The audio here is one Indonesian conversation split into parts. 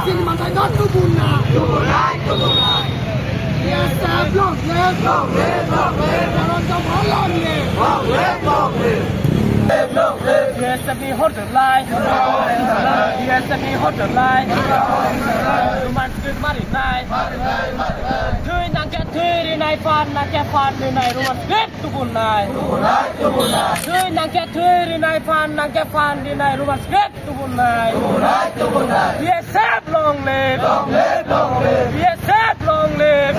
Sing man no tubuna. Yes, long live. Yes, we hold the line. Yes, we hold the line. You man good money night. Thui nang ke thui di nai fan nang ke fan di nai ruas good tu bun nai. Thui nang ke thui di nai fan nang ke fan di nai ruas good tu bun nai. Yes, long live. Yes, long live.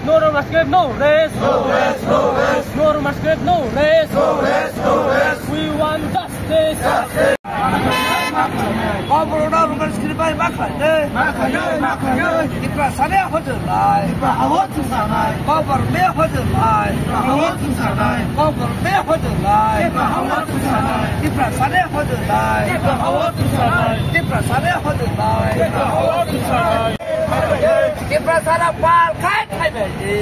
No rumas good, no race. No rumas good, no race. We want justice. Có bộ đó mình sẽ đi bay mắc khởi đây. Đi qua sáng nay hỗ trợ lại. Có bộ mẹ hỗ trợ lại. Có bộ mẹ hỗ trợ lại. Đi qua sáng nay hỗ trợ lại. Đi qua sáng nay hỗ trợ lại. Đi qua Sarapal khai khai về đi.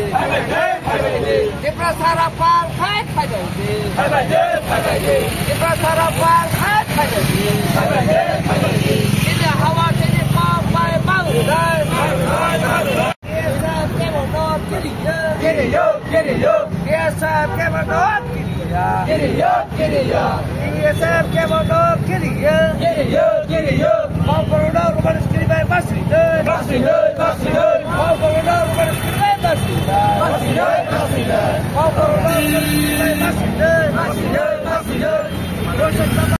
Đi qua Sarapal khai khai về đi. Đi qua Sarapal khai khai về đi. Đi nhà hawa trên đi bao bay bao ở đây. Yes, cái bộ đó cái gì nhớ. Yes, cái bộ đó cái gì nhớ. Yes, cái bộ đó cái gì nhớ. Mau corona rumah sekali bayar masih deh. Mau corona rumah sekali bayar masih deh. Mau corona rumah sekali bayar masih deh.